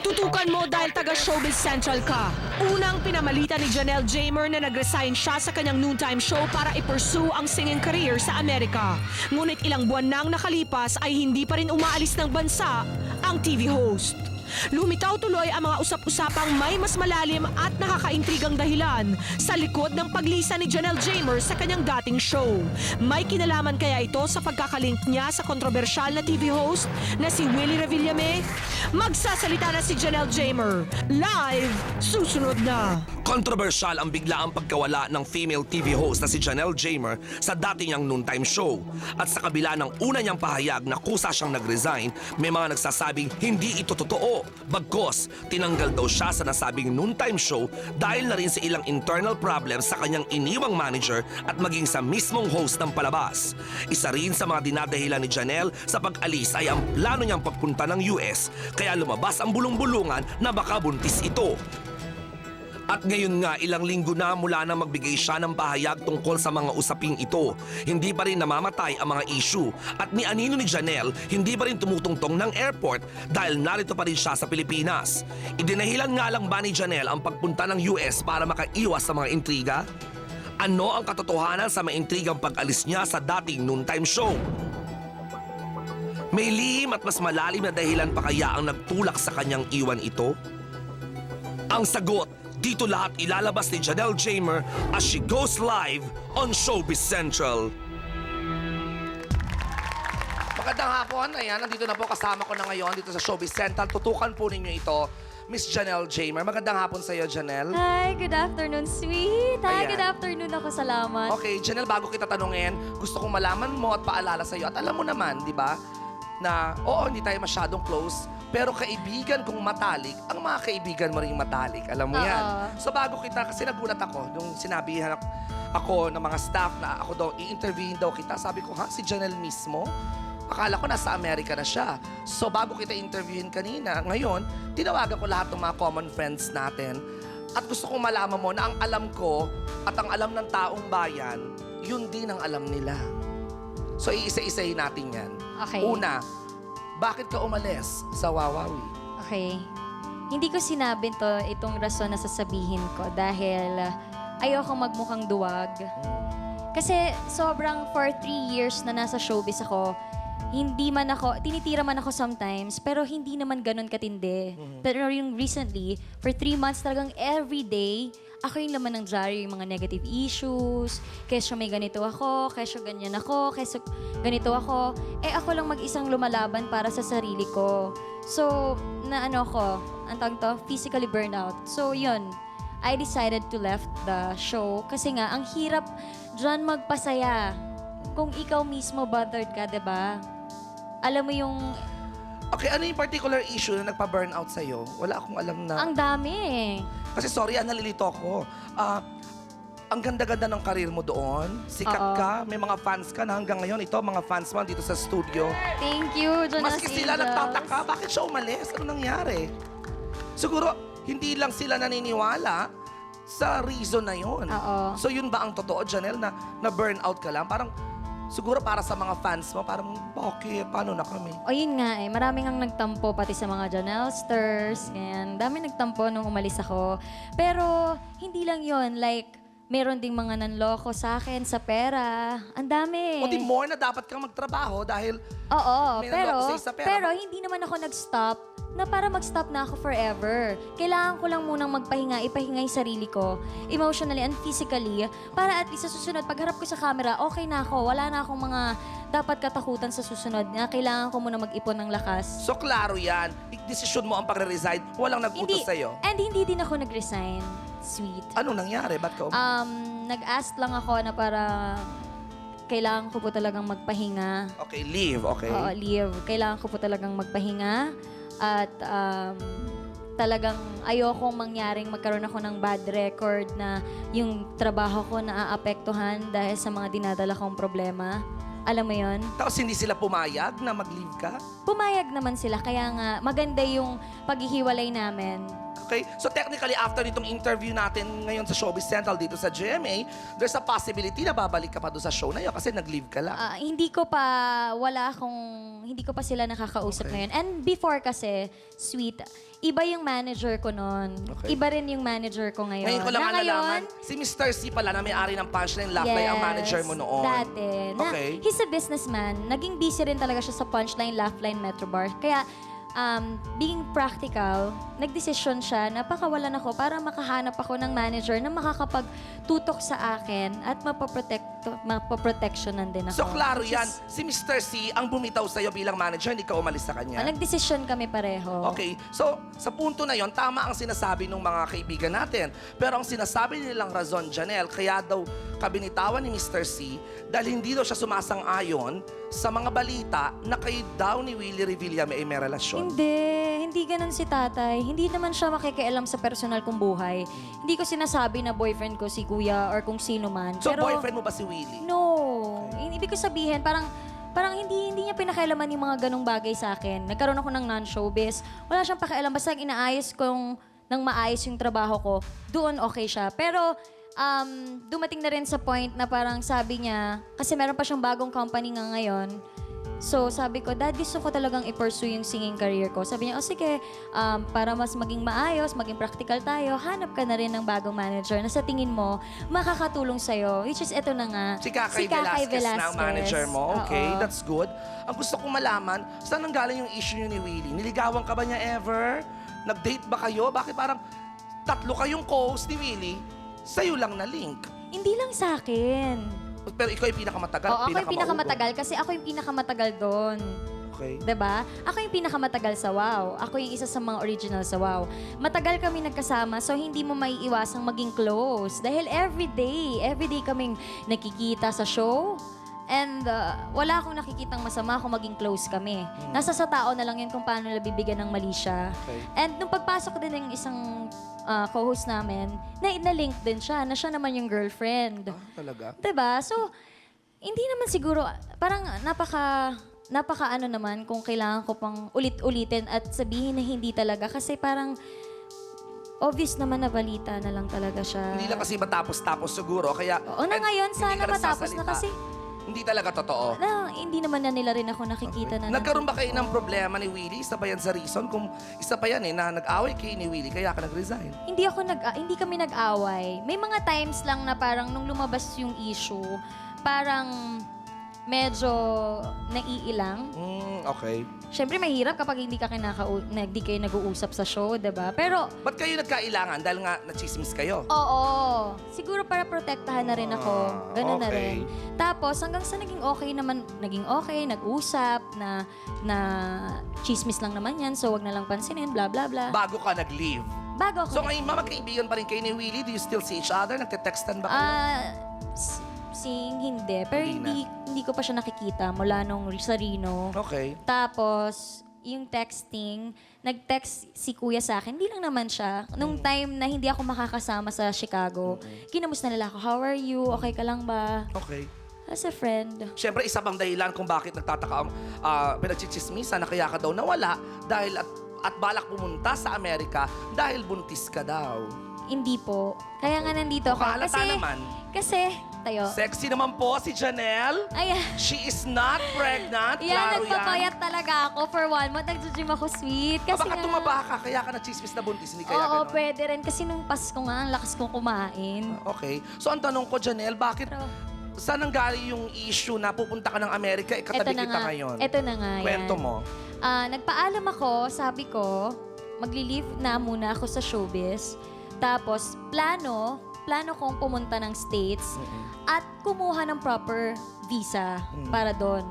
Tutukan mo dahil taga Showbiz Central ka. Unang pinamalita ni Janelle Jamer na nag-resign siya sa kanyang noontime show para i-pursue ang singing career sa Amerika. Ngunit ilang buwan nang nakalipas ay hindi pa rin umaalis ng bansa ang TV host. Lumitaw tuloy ang mga usap-usapang may mas malalim at nakakaintrigang dahilan sa likod ng paglisa ni Janelle Jamer sa kanyang dating show. May kinalaman kaya ito sa pagkakalink niya sa kontrobersyal na TV host na si Willie Revillame? Magsasalita na si Janelle Jamer. Live, susunod na. Kontrobersyal ang biglaang pagkawala ng female TV host na si Janelle Jamer sa dati niyang noontime show. At sa kabila ng una niyang pahayag na kusa siyang nag-resign, may mga nagsasabing hindi ito totoo. Bagkos, tinanggal daw siya sa nasabing noontime show dahil na rin sa ilang internal problems sa kanyang iniwang manager at maging sa mismong host ng palabas. Isa rin sa mga dinadahilan ni Janelle sa pag-alis ay ang plano niyang pagpunta ng US, kaya lumabas ang bulong-bulungan na baka buntis ito. At ngayon nga, ilang linggo na mula na magbigay siya ng pahayag tungkol sa mga usaping ito. Hindi pa rin namamatay ang mga issue. At ni anino ni Janelle, hindi pa rin tumutungtong ng airport dahil narito pa rin siya sa Pilipinas. Idinahilan nga lang ba ni Janelle ang pagpunta ng US para makaiwas sa mga intriga? Ano ang katotohanan sa maintrigang pag-alis niya sa dating noontime show? May lihim at mas malalim na dahilan pa kaya ang nagtulak sa kanyang iwan ito? Ang sagot, dito lahat ilalabas ni Janelle Jamer as she goes live on Showbiz Central. Magandang hapon. Ayan, nandito na po kasama ko na ngayon dito sa Showbiz Central. Tutukan po ninyo ito, Miss Janelle Jamer. Magandang hapon sa iyo, Janelle. Hi, good afternoon, sweet. Hi, Ayan. good afternoon ako, salamat. Okay, Janelle, bago kita tanungin, gusto kong malaman mo at paalala sa iyo. At alam mo naman, di ba, na oo, hindi tayo masyadong close, pero kaibigan kong matalik, ang mga kaibigan mo rin matalik. Alam mo yan. So bago kita, kasi nagulat ako nung sinabihan ako ng mga staff na ako daw, i-interviewin daw kita. Sabi ko, ha? Si Janelle mismo? Akala ko nasa Amerika na siya. So bago kita interviewin kanina, ngayon, tinawagan ko lahat ng mga common friends natin. At gusto kong malaman mo na ang alam ko at ang alam ng taong bayan, yun din ang alam nila. So iisa-isahin natin yan. Okay. Una, bakit ka umalis sa Wawawi? Okay. Hindi ko sinabi itong rason na sasabihin ko dahil ayoko magmukhang duwag. Kasi sobrang for 3 years na nasa showbiz ako, hindi man ako, tinitira man ako sometimes, pero hindi naman ganun katindi. Pero yung recently, for 3 months talagang everyday, ako yung laman ng diary, yung mga negative issues, kesyo may ganito ako, kesyo ganyan ako, kesyo ganito ako. Eh ako lang mag-isang lumalaban para sa sarili ko. So, na ano ko, ang tawag to, physically burnout. So yun, I decided to left the show kasi nga, ang hirap dyan magpasaya. Kung ikaw mismo bothered ka, diba? Alam mo yung... Okay, ano yung particular issue na nagpa-burnout sa'yo? Wala akong alam na... Ang dami eh. Kasi sorry, nalilito ako. Ang ganda-ganda ng karir mo doon. Sikat Oo. ka, may mga fans ka na hanggang ngayon. Ito, mga fans mo dito sa studio. Thank you, Jonas Maski sila Angels. nagtataka, bakit siya umalis? Ano nangyari? Siguro, hindi lang sila naniniwala sa reason na yun. Oo. So yun ba ang totoo, Janelle, na burnout ka lang? Parang, siguro para sa mga fans mo, parang, bakit? Paano na kami? O yun nga eh, maraming ang nagtampo pati sa mga Janelsters, ganyan. Dami nagtampo nung umalis ako. Pero hindi lang yun, like, meron ding mga nanloko sa akin sa pera. Ang dami. O di more na dapat kang magtrabaho dahil Oo, may nanloko sa'yo sa pera. pero hindi naman ako nag-stop na para mag-stop na ako forever. Kailangan ko lang munang magpahinga, ipahinga yung sarili ko, emotionally and physically, para at least sa susunod, pagharap ko sa camera, okay na ako. Wala na akong mga dapat katakutan sa susunod na kailangan ko muna mag-ipon ng lakas. so klaro yan. Desisyon mo ang pagre-resign, walang nag-utos sa'yo. And hindi din ako nag-resign. Sweet. Anong nangyari? Ba't ka Nag-ask lang ako na para kailangan ko po talagang magpahinga. Okay, leave, okay. Oo, leave. Kailangan ko po talagang magpahinga. At talagang ayokong mangyaring magkaroon ako ng bad record na yung trabaho ko naaapektuhan dahil sa mga dinadala kong problema. Alam mo yon? Tapos hindi sila pumayag na mag-leave ka? Pumayag naman sila, kaya nga maganda yung paghihiwalay namin. Okay? So technically, after nitong interview natin ngayon sa Showbiz Central dito sa GMA, there's a possibility na babalik ka pa doon sa show na yun kasi nag-leave ka lang. Hindi ko pa sila nakakausap ngayon. And before kasi, sweet, iba yung manager ko noon. Okay. Iba rin yung manager ko ngayon. Ngayon ko lang Na nalaman, si Mr. C pala na may-ari ng Punchline Laugh-Line ang manager mo noon. Dati. Okay. He's a businessman. Naging busy rin talaga siya sa Punchline Laugh-Line Metro Bar. Kaya, being practical, nagdesisyon siya na pakawalan ako para makahanap ako ng manager na makakapagtutok sa akin at mapaproteksyonan din ako. So klaro Which yan, is- si Mr. C ang bumitaw sa'yo bilang manager, hindi ka umalis sa kanya. Nagdesisyon kami pareho. Okay, so sa punto na yon, tama ang sinasabi ng mga kaibigan natin. Pero ang sinasabi nilang rason, Janelle, kaya daw kabinitawan ni Mr. C dahil hindi daw siya sumasang-ayon sa mga balita na kayo daw ni Willie Revilla may relasyon. Hindi ganun si tatay. Hindi naman siya makikialam sa personal kong buhay. Hindi ko sinasabi na boyfriend ko si kuya or kung sino man. So Pero, boyfriend mo ba si Willie? No. Ibig ko sabihin, parang hindi niya pinakailaman yung mga ganong bagay sa akin. Nagkaroon ako ng non-showbiz. Wala siyang pakialam. Basta inaayos kong nang maayos yung trabaho ko, doon okay siya. Pero dumating na rin sa point na parang sabi niya, kasi meron pa siyang bagong company nga ngayon. So sabi ko, Dad, gusto ko talagang i-pursue yung singing career ko. Sabi niya, sige, para mas maging maayos, maging practical tayo, hanap ka na rin ng bagong manager na sa tingin mo, makakatulong sa'yo. Which is, ito na nga. Si Kakay Velasquez na ang manager mo. Okay, Oo. that's good. Ang gusto kong malaman, saan nanggaling yung issue niyo ni Willie? Niligawan ka ba niya ever? Nag-date ba kayo? Bakit parang tatlo kayong co-host ni Willie? Sa'yo lang na link. Hindi lang sa akin. Pero ikaw yung pinakamatagal, Oo, ako yung pinakamatagal kasi ako yung pinakamatagal doon. Okay. 'Di ba? Ako yung pinakamatagal sa WOW. Ako yung isa sa mga original sa WOW. Matagal kami nagkasama, so hindi mo maiiwasang maging close. Dahil everyday kaming nakikita sa show. And wala akong nakikitang masama kung maging close kami. Nasa sa tao na lang yun kung paano nila bibigyan ng mali siya. Okay. And nung pagpasok din ng isang co-host namin, na-link din siya, na siya naman yung girlfriend. Talaga? 'Di ba? So, hindi naman siguro, parang napaka ano naman kung kailangan ko pang ulit-ulitin at sabihin na hindi talaga. Kasi parang, obvious naman na balita na lang talaga siya. Hindi lang kasi matapos-tapos siguro. Kaya, Oo na and ngayon, hindi sana ka matapos na nagsasalita. kasi. Hindi talaga totoo. Hindi naman na nila rin ako nakikita na. Nagkaroon ba kayo ng problema ni Willie? Isa ba yan sa reason? Kung isa pa yan na nag-away kayo ni Willie, kaya ka nag-resign. Hindi kami nag-away. May mga times lang na parang nung lumabas yung issue, parang medyo naiilang. Okay. Siyempre, mahirap kapag hindi kayo nag-uusap sa show, 'di ba? Pero, Ba't kayo nagkailangan? Dahil nga nachismis kayo. oo. Siguro para protektahan na rin ako. Ganun na okay. rin. Tapos, hanggang sa naging okay naman, nag-usap, na chismis lang naman yan, so wag na lang pansinin, bla bla bla. Bago ka nag-leave. Bago ako. So ngayon, magkaibigan pa rin kayo ni Willie? Do you still see each other? Nagte-textan ba kayo? Hindi. Pero Hindi hindi ko pa siya nakikita mula nung sa Reno. Okay. Tapos, yung texting, nag-text si kuya sa akin, hindi lang naman siya. Nung time na hindi ako makakasama sa Chicago, kinamusta nila ako, how are you? Okay ka lang ba? Okay. As a friend. Siyempre, isa pang dahilan kung bakit nagtataka ang pinagchichismisan na kaya ka daw nawala dahil at balak pumunta sa Amerika dahil buntis ka daw. Hindi po. Kaya nga nandito ako. Halata naman. Kasi, tayo. Sexy naman po si Janelle. Ay, She is not pregnant. yan, Klaro nagpapayat talaga ako for 1 month. Nag-gym ako sweet. Kasi Baka nga, tumaba ka, kaya ka nagchismis na buntis, hindi kaya oo, ganun? pwede rin. Kasi nung Pasko nga, ang lakas kong kumain. Okay. So ang tanong ko, Janelle, bakit Pero, saan nanggaling yung issue na pupunta ka ng Amerika, katabi kita ngayon? Ito na nga Kwento yan. mo. Nagpaalam ako, sabi ko, magli-leave na muna ako sa showbiz. Tapos, plano kong pumunta ng States at kumuha ng proper visa para doon.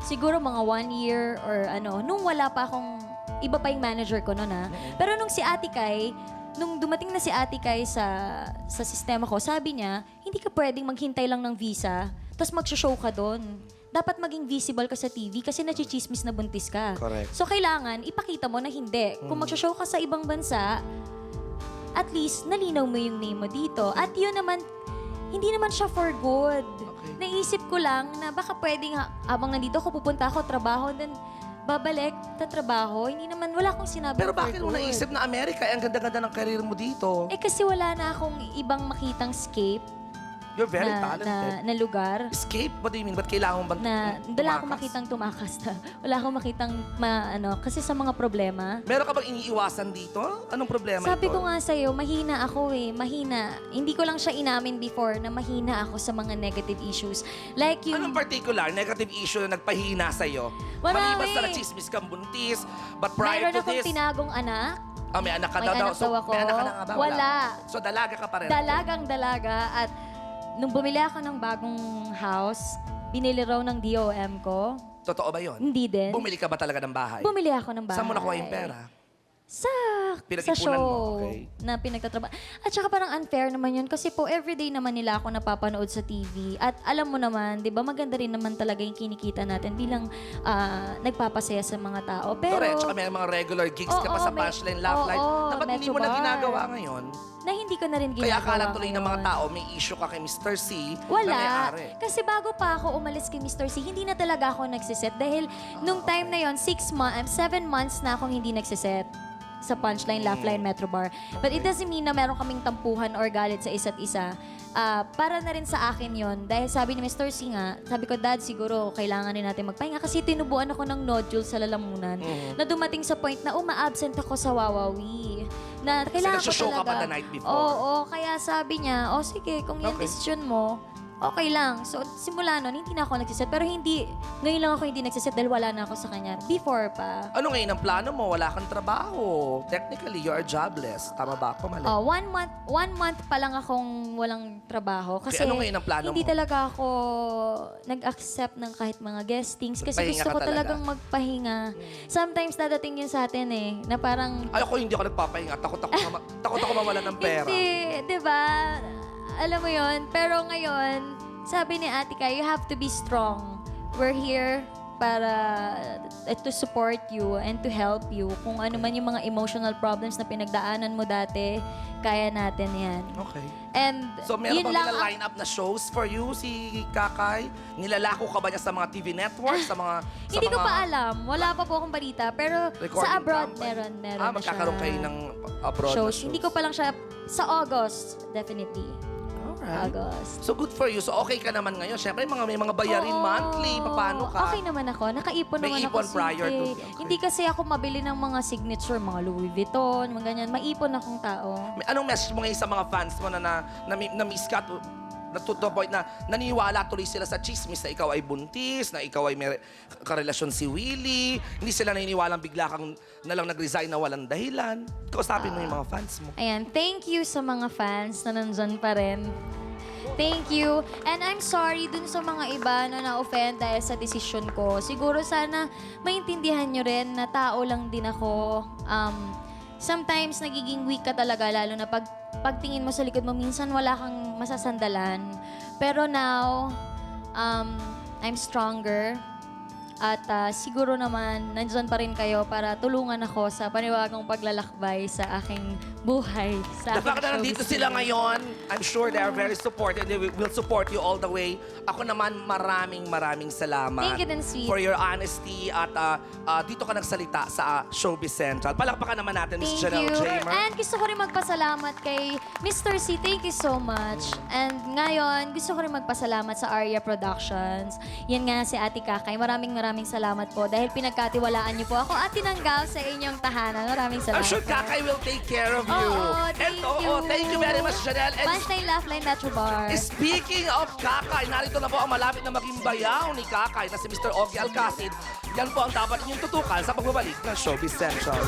Siguro mga 1 year or nung wala pa akong, iba pa yung manager ko noon Pero nung si Ate Kai, nung dumating na si Ate Kai sa sistema ko, sabi niya, hindi ka pwedeng maghintay lang ng visa, tapos mag-show ka doon. Dapat maging visible ka sa TV kasi nachichismis na buntis ka. Correct. So, kailangan ipakita mo na hindi. Kung mag-show ka sa ibang bansa, at least, nalinaw mo yung name mo dito. At yun naman, hindi naman siya for good. Okay. Naisip ko lang na baka pwedeng habang nandito ako, pupunta ako, trabaho, then babalik, tatrabaho. Hindi naman, wala akong sinabi. Pero for bakit mo good. naisip na Amerika? Ang ganda-ganda ng career mo dito. Eh kasi wala na akong ibang makitang scape You're very na, talented. na lugar. Escape? What do you mean? Ba't kailangan mo ba Na wala akong makitang tumakas na. Wala akong makitang kasi sa mga problema. Meron ka bang iniiwasan dito? Anong problema Sabi ito? ko nga sa'yo, mahina ako eh. Mahina. Hindi ko lang siya inamin before na mahina ako sa mga negative issues. Like yung... Anong particular negative issue na nagpahina sa'yo? Wala Maliban sa eh. nachismis kang buntis, but prior Mayroon to akong this... tinagong anak. may anak ka May daw. anak daw ako. May anak ka na nga ba? Wala. So dalaga ka pa rin? Dalagang dalaga. At nung bumili ako ng bagong house, binili raw ng DOM ko. Totoo ba yun? Hindi din. Bumili ka ba talaga ng bahay? Bumili ako ng bahay. Saan mo nakuha yung pera? Sa Pinag-ipunan show mo, okay. na pinagtatrabaho. At saka parang unfair naman yun kasi po everyday naman nila ako napapanood sa TV. At alam mo naman, di ba maganda rin naman talaga yung kinikita natin bilang nagpapasaya sa mga tao. Pero Correct. Tsaka may mga regular gigs ka pa Oo, sa may- Punchline, Love Line. oo, Dapat hindi mo Metro na Bar. ginagawa ngayon. na hindi ko na rin ginagawa Kaya akala tuloy ng mga ngayon. tao, may issue ka kay Mr. C na Wala. may-ari. Kasi bago pa ako umalis kay Mr. C, hindi na talaga ako nagsiset. Dahil nung time na yon 7 months na akong hindi nagsiset sa Punchline, Laugh Line, Metro Bar. But it doesn't mean na meron kaming tampuhan or galit sa isa't isa. Para na rin sa akin yon. Dahil sabi ni Mr. C nga, sabi ko, Dad, siguro kailangan din natin magpahinga. Kasi tinubuan ako ng nodule sa lalamunan. Na dumating sa point na uma-absent ako sa Wawawi. Na kailangan ko nagsushow ka talaga. pa the night before. Oo, kaya sabi niya, sige, kung yung Okay. decision mo, okay lang. So, simula nun, hindi na ako nagsiset. Pero hindi, ngayon lang ako hindi nagsiset dahil wala na ako sa kanya. Before pa. Ano ngayon ang plano mo? Wala kang trabaho. Technically, you are jobless. Tama ba ako? Mali. 1 month pa lang akong walang trabaho. Kasi ano ngayon ang plano hindi mo? talaga ako nag-accept ng kahit mga guestings. Kasi Magpahinga gusto ko ka talaga. talagang magpahinga. Sometimes dadating yun sa atin eh, na parang Ayoko, hindi ako nagpapahinga. Takot ako mawalan ng pera. hindi, di ba? Alam mo yon. Pero ngayon, sabi ni Ate Kai, you have to be strong. We're here para to support you and to help you. Kung ano man yung mga emotional problems na pinagdaanan mo dati, kaya natin yan. Okay. And So, meron yun bang lang ang- nila-line up na shows for you, si Kakay? Nilalako ka ba niya sa mga TV networks? Sa mga... sa Hindi ko mga pa alam. Wala pa po akong balita. Pero recording sa abroad, company? meron na magkakaroon siya kayo ng abroad shows. na shows. Hindi ko pa lang siya, sa August, definitely. Alright. August. So, good for you. So, okay ka naman ngayon. Siyempre, may mga bayarin Oo. monthly. Paano ka? Okay naman ako. Nakaipon May naman ipon ako. prior to- sige. okay. Hindi kasi ako mabili ng mga signature, mga Louis Vuitton, mga ganyan. Maipon akong tao. Anong message mo ngayon sa mga fans mo na miss ka na to the point na naniniwala tuloy sila sa chismis na ikaw ay buntis, na ikaw ay may karelasyon si Willie. Hindi sila naniniwalang bigla kang na lang nag-resign na walang dahilan. Kausapin mo yung mga fans mo. Ayan, thank you sa mga fans na nandyan pa rin. Thank you. And I'm sorry dun sa mga iba na na-offend dahil sa desisyon ko. Siguro sana maintindihan nyo rin na tao lang din ako. Sometimes nagiging weak ka talaga, lalo na pagtingin mo sa likod mo, minsan wala kang masasandalan. Pero now, I'm stronger. At siguro naman, nandyan pa rin kayo para tulungan ako sa paniwagong paglalakbay sa aking buhay. Sa The aking fact na nandito showbiz sila career. ngayon, I'm sure they are very supportive. They will support you all the way. Ako naman, maraming salamat. Thank you din, sweet. For your honesty at dito ka nagsalita sa Showbiz Central. Palakpakan naman natin, Miss Thank Janelle you. Jamer. And gusto ko rin magpasalamat kay Mr. C. Thank you so much. And ngayon, gusto ko rin magpasalamat sa Arya Productions. Yan nga si Ate Kakay. Maraming salamat po dahil pinagkatiwalaan niyo po ako at tinanggap sa inyong tahanan. Maraming salamat. I'm sure Kakay will take care of you. Oo, thank you. Thank you very much, Janelle. And Punchline, Laugh Line, Metro Bar. speaking of Kakay, narito na po ang malapit na maging bayaw ni Kakay na si Mr. Ogie Alcacid. Yan po ang dapat inyong tutukan sa pagbabalik ng Showbiz Central.